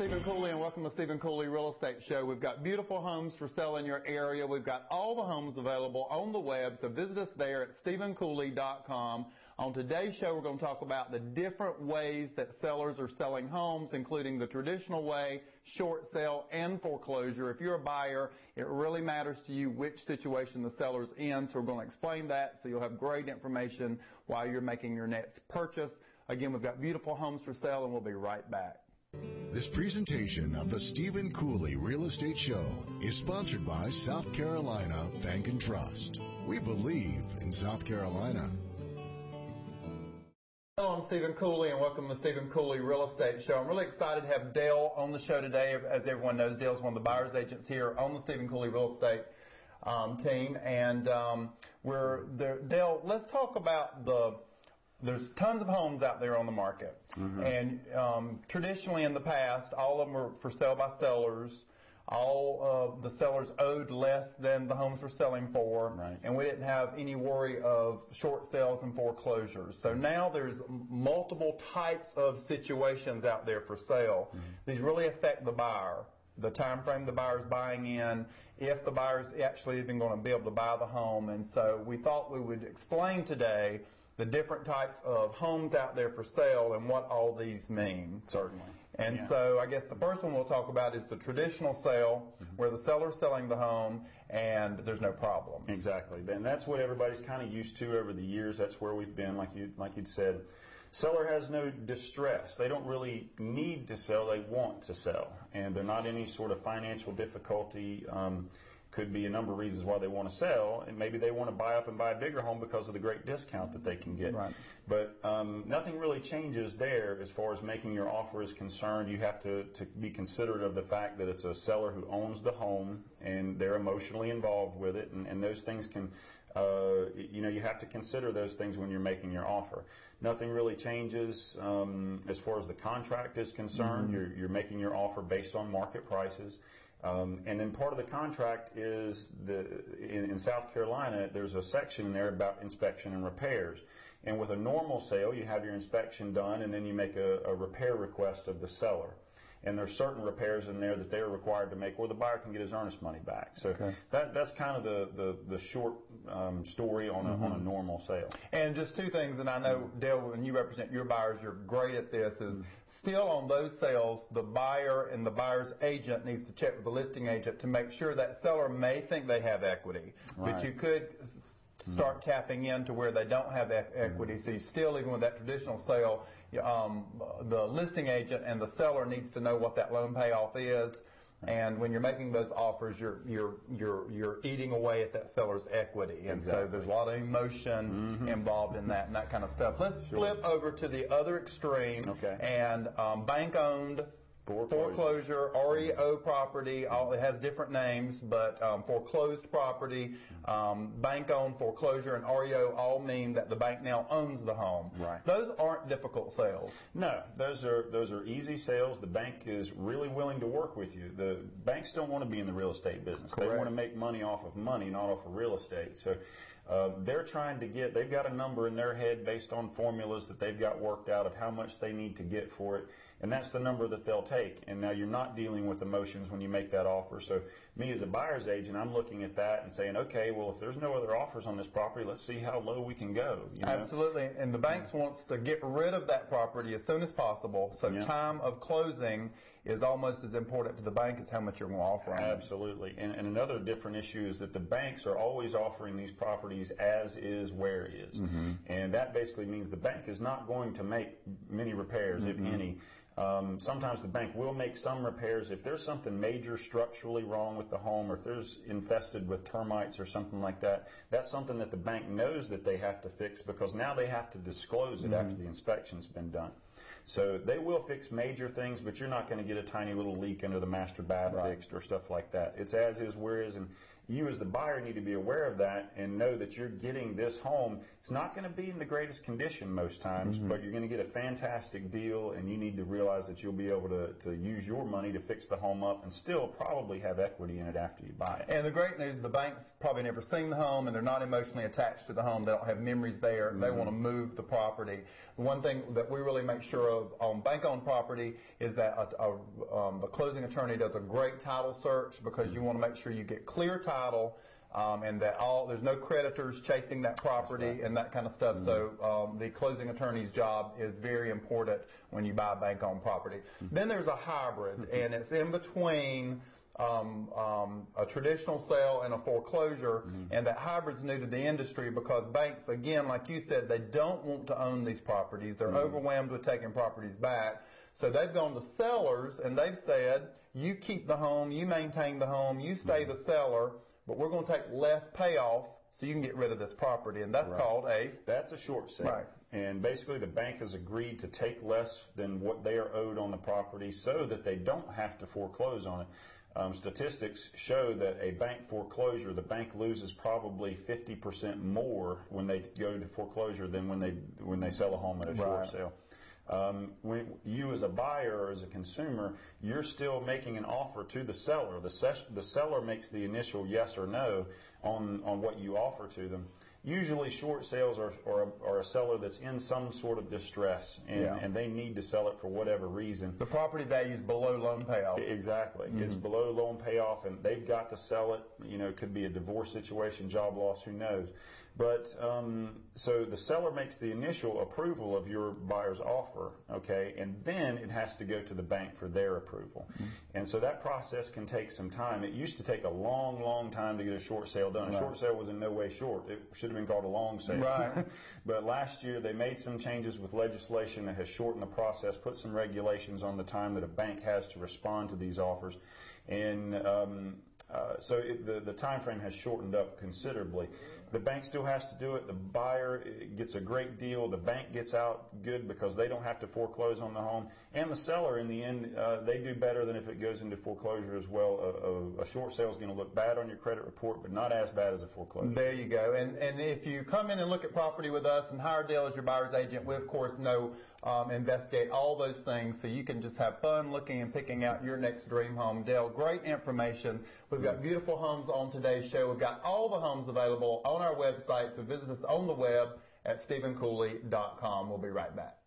Stephen Cooley, and welcome to Stephen Cooley Real Estate Show. We've got beautiful homes for sale in your area. We've got all the homes available on the web, so visit us there at stephencooley.com. On today's show, we're going to talk about the different ways that sellers are selling homes, including the traditional way, short sale, and foreclosure. If you're a buyer, it really matters to you which situation the seller's in, so we're going to explain that so you'll have great information while you're making your next purchase. Again, we've got beautiful homes for sale, and we'll be right back. This presentation of the Stephen Cooley Real Estate Show is sponsored by South Carolina Bank and Trust. We believe in South Carolina. Hello, I'm Stephen Cooley, and welcome to the Stephen Cooley Real Estate Show. I'm really excited to have Dale on the show today. As everyone knows, Dale's one of the buyer's agents here on the Stephen Cooley Real Estate team. And we're there. Dale, let's talk about there's tons of homes out there on the market. Mm-hmm. And traditionally in the past, all of them were for sale by sellers. All of the sellers owed less than the homes were selling for. Right. And we didn't have any worry of short sales and foreclosures. So now there's multiple types of situations out there for sale. Mm-hmm. These really affect the buyer. The time frame the buyer's buying in, if the buyer's actually even going to be able to buy the home. And so we thought we would explain today the different types of homes out there for sale and what all these mean. Certainly. And so I guess the first one we'll talk about is the traditional sale, mm-hmm. where the seller's selling the home and there's no problem. Exactly. And that's what everybody's kind of used to over the years. That's where we've been, like you'd said. Seller has no distress. They don't really need to sell. They want to sell. And they're not any sort of financial difficulty. Could be a number of reasons why they want to sell, and maybe they want to buy up and buy a bigger home because of the great discount that they can get. Right. But nothing really changes there as far as making your offer is concerned. You have to be considerate of the fact that it's a seller who owns the home and they're emotionally involved with it, and those things can, you have to consider those things when you're making your offer. Nothing really changes as far as the contract is concerned. Mm-hmm. You're making your offer based on market prices. And then part of the contract is in South Carolina, there's a section in there about inspection and repairs. And with a normal sale, you have your inspection done, and then you make a repair request of the seller. And there's certain repairs in there that they're required to make, or the buyer can get his earnest money back. So that's kind of the short story on a normal sale. And just two things, and I know, Dale, when you represent your buyers, you're great at this, is still on those sales, the buyer and the buyer's agent needs to check with the listing agent to make sure that seller may think they have equity. Right. But you could start tapping into where they don't have equity. So you still, even with that traditional sale, the listing agent and the seller needs to know what that loan payoff is. And when you're making those offers, you're eating away at that seller's equity. And so there's a lot of emotion involved in that and that kind of stuff. Let's flip over to the other extreme. Okay. And bank-owned foreclosure, REO property, it has different names, but foreclosed property, bank-owned foreclosure, and REO all mean that the bank now owns the home. Right. Those aren't difficult sales. No, those are easy sales. The bank is really willing to work with you. The banks don't want to be in the real estate business. Correct. They want to make money off of money, not off of real estate. So they're trying to they've got a number in their head based on formulas that they've got worked out of how much they need to get for it, and that's the number that they'll take. And now you're not dealing with emotions when you make that offer. So me as a buyer's agent, I'm looking at that and saying, okay, well, if there's no other offers on this property, let's see how low we can go. You know? Absolutely. And the banks wants to get rid of that property as soon as possible. So time of closing is almost as important to the bank as how much you're going to offer. Absolutely. And another different issue is that the banks are always offering these properties as is, where is. Mm-hmm. And that basically means the bank is not going to make many repairs, if any. Sometimes the bank will make some repairs. If there's something major structurally wrong with the home, or if there's infested with termites or something like that, that's something that the bank knows that they have to fix, because now they have to disclose it after the inspection's been done. So they will fix major things, but you're not going to get a tiny little leak under the master bath fixed or stuff like that. It's as is, where is, and You as the buyer need to be aware of that and know that you're getting this home. It's not going to be in the greatest condition most times, but you're going to get a fantastic deal, and you need to realize that you'll be able to use your money to fix the home up and still probably have equity in it after you buy it. And the great news, the bank's probably never seen the home, and they're not emotionally attached to the home. They don't have memories there. They want to move the property. The one thing that we really make sure of on bank-owned property is that the closing attorney does a great title search, because you want to make sure you get clear title, and that there's no creditors chasing that property and that kind of stuff. So the closing attorney's job is very important when you buy bank-owned property. Then there's a hybrid, and it's in between a traditional sale and a foreclosure, and that hybrid's new to the industry because banks, again, like you said, they don't want to own these properties. They're overwhelmed with taking properties back. So they've gone to sellers, and they've said, you keep the home, you maintain the home, you stay the seller, but we're going to take less payoff so you can get rid of this property, and that's called That's a short sale. Right. And basically the bank has agreed to take less than what they are owed on the property so that they don't have to foreclose on it. Statistics show that a bank foreclosure, the bank loses probably 50% more when they go to foreclosure than when they sell a home at a short sale. When you as a buyer or as a consumer, you're still making an offer to the seller. The seller makes the initial yes or no on what you offer to them. Usually short sales are a seller that's in some sort of distress, and they need to sell it for whatever reason. The property value is below loan payoff. Exactly. It's below loan payoff, and they've got to sell it. You know, it could be a divorce situation, job loss, who knows. But so the seller makes the initial approval of your buyer's offer, okay, and then it has to go to the bank for their approval. And so that process can take some time. It used to take a long, long time to get a short sale done. A short sale was in no way short. It should have been called a long sale. Right. But last year they made some changes with legislation that has shortened the process, put some regulations on the time that a bank has to respond to these offers. And so the time frame has shortened up considerably. The bank still has to do it. The buyer gets a great deal. The bank gets out good because they don't have to foreclose on the home. And the seller, in the end, they do better than if it goes into foreclosure as well. A short sale is going to look bad on your credit report, but not as bad as a foreclosure. There you go. And if you come in and look at property with us and hire Dale as your buyer's agent, we, of course, investigate all those things so you can just have fun looking and picking out your next dream home. Dale, great information. We've got beautiful homes on today's show. We've got all the homes available on our website, so visit us on the web at StephenCooley.com. We'll be right back.